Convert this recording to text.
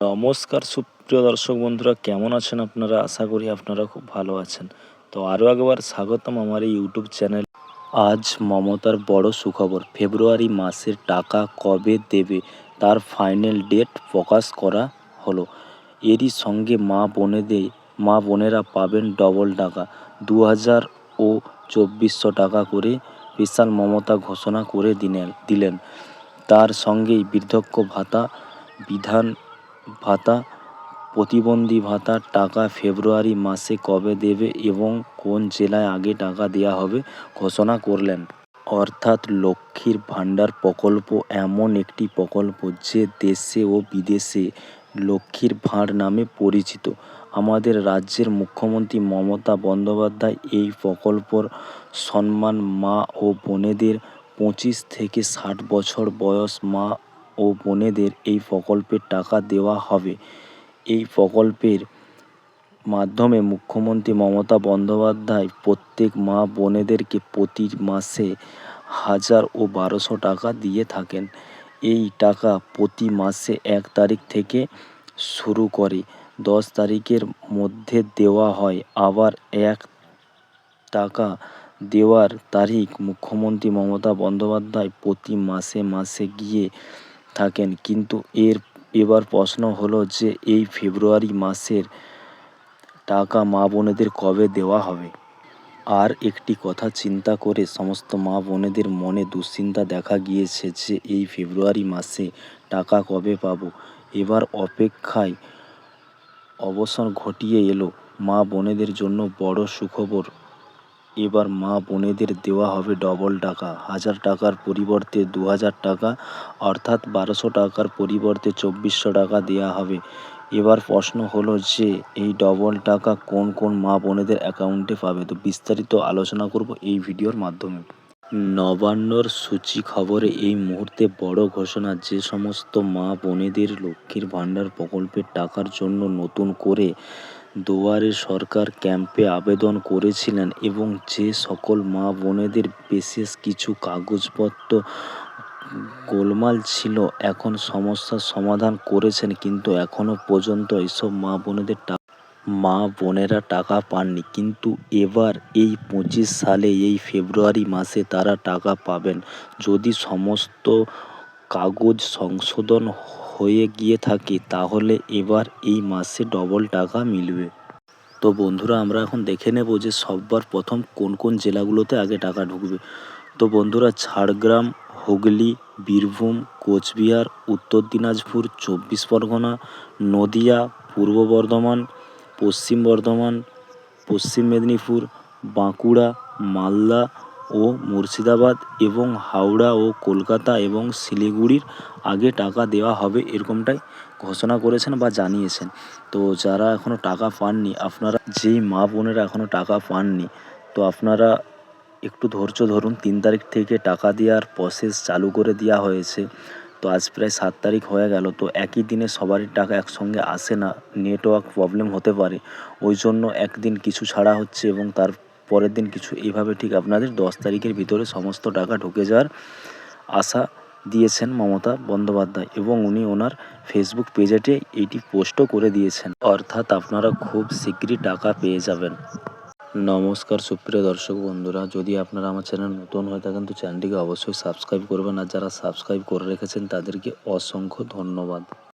নমস্কার সুপ্রিয় দর্শক বন্ধুরা, কেমন আছেন আপনারা? আশা করি আপনারা খুব ভালো আছেন। তো আরও একবার স্বাগতম আমার এই ইউটিউব চ্যানেল। আজ মমতার বড় সুখবর, ফেব্রুয়ারি মাসের টাকা কবে দেবে তার ফাইনাল ডেট প্রকাশ করা হলো। এরই সঙ্গে মা বোনেরা পাবেন ডবল টাকা, 2000 ও 2400 টাকা করে স্পেশাল মমতা ঘোষণা করে দিলেন। তার সঙ্গেই বৃদ্ধক্য ভাতা, বিধান ভাতা, প্রতিবন্ধী ভাতার টাকা ফেব্রুয়ারি মাসে কবে দেবে এবং কোন জেলায় আগে টাকা দেওয়া হবে ঘোষণা করলেন। অর্থাৎ লক্ষ্মীর ভাণ্ডার প্রকল্প এমন একটি প্রকল্প যে দেশে ও বিদেশে লক্ষ্মীর ভাঁড় নামে পরিচিত। আমাদের রাজ্যের মুখ্যমন্ত্রী মমতা বন্দ্যোপাধ্যায় এই প্রকল্পর সম্মান মা ও বোনেদের 25 থেকে 60 বছর বয়স মা ও বোনেদের এই প্রকল্পের টাকা দেওয়া হবে। এই প্রকল্পের মাধ্যমে মুখ্যমন্ত্রী মমতা বন্দ্যোপাধ্যায় প্রত্যেক মা বোনেদেরকে প্রতি মাসে 1000 ও 1200 টাকা দিয়ে থাকেন। এই টাকা প্রতি মাসে 1 তারিখ থেকে শুরু করে 10 তারিখের মধ্যে দেওয়া হয়। আবার 1 টাকা দেওয়ার তারিখ মুখ্যমন্ত্রী মমতা বন্দ্যোপাধ্যায় প্রতি মাসে গিয়ে থাকেন। কিন্তু এবার প্রশ্ন হলো যে এই ফেব্রুয়ারি মাসের টাকা মা বোনেদের কবে দেওয়া হবে? আর একটি কথা চিন্তা করে সমস্ত মা বোনেদের মনে দুশ্চিন্তা দেখা গিয়েছে যে এই ফেব্রুয়ারি মাসে টাকা কবে পাবো। এবার অপেক্ষায় অবসান ঘটিয়ে এলো মা বোনেদের জন্য বড় সুখবর। এবার মা বোনেদের দেওয়া হবে ডবল টাকা, 1000 টাকার পরিবর্তে 2000 টাকা, অর্থাৎ 1200 টাকার পরিবর্তে 2400 টাকা দেওয়া হবে। এবার প্রশ্ন হলো যে এই ডবল টাকা কোন কোন মা বোনেদের অ্যাকাউন্টে পাবে। তো বিস্তারিত আলোচনা করব এই ভিডিওর মাধ্যমে। নবান্নর সূচি খবরে এই মুহূর্তে বড় ঘোষণা, যে সমস্ত মা বোনেদের লক্ষ্মীর ভাণ্ডার প্রকল্পের টাকার জন্য নতুন করে দুয়ারে সরকার ক্যাম্পে আবেদন করেছিলেন এবং যে সকল মা বোনেদের বিশেষ কিছু কাগজপত্র গোলমাল ছিল, এখন সমস্যার সমাধান করেছেন, কিন্তু এখনও পর্যন্ত এসব মা বোনেরা টাকা পাননি। কিন্তু এবার এই 25 সালে এই ফেব্রুয়ারি মাসে তারা টাকা পাবেন যদি সমস্ত কাগজ সংশোধন হয়ে গিয়ে থাকে। তাহলে এবার এই মাসে ডবল টাকা মিলবে। তো বন্ধুরা, আমরা এখন দেখে নেব যে সবার প্রথম কোন কোন জেলাগুলোতে আগে টাকা ঢুকবে। তো বন্ধুরা, ঝাড়গ্রাম, হুগলি, বীরভূম, কোচবিহার, উত্তর দিনাজপুর, 24 পরগনা, নদিয়া, পূর্ব বর্ধমান, পশ্চিম বর্ধমান, পশ্চিম মেদিনীপুর, বাঁকুড়া, মালদা ও মুর্শিদাবাদ এবং হাওড়া ও কলকাতা এবং শিলিগুড়ির আগে টাকা দেওয়া হবে, এরকমটাই ঘোষণা করেছেন বা জানিয়েছেন। তো যারা এখনও টাকা পাননি, আপনারা যেই মা বোনেরা এখনও টাকা পাননি, তো আপনারা একটু ধৈর্য ধরুন। 3 তারিখ থেকে টাকা দেওয়ার প্রসেস চালু করে দেওয়া হয়েছে। তো আজ প্রায় 7 তারিখ হয়ে গেল। তো একই দিনে সবারই টাকা একসঙ্গে আসে না, নেটওয়ার্ক প্রবলেম হতে পারে। ওই জন্য একদিন কিছু ছাড়া হচ্ছে এবং তার পরের দিন কিছু, এইভাবে ঠিক আপনাদের 10 তারিখের ভিতরে সমস্ত টাকা ঢুকে যাওয়ার আশা দিয়েছেন মমতা বন্দ্যোপাধ্যায় এবং উনি ওনার ফেসবুক পেজেতে এইটি পোস্টও করে দিয়েছেন। অর্থাৎ আপনারা খুব শীঘ্রই টাকা পেয়ে যাবেন। নমস্কার সুপ্রিয় দর্শক বন্ধুরা, যদি আপনারা আমার চ্যানেল নতুন হয়ে থাকেন তো চ্যানেলটিকে অবশ্যই সাবস্ক্রাইব করবেন, আর যারা সাবস্ক্রাইব করে রেখেছেন তাদেরকে অসংখ্য ধন্যবাদ।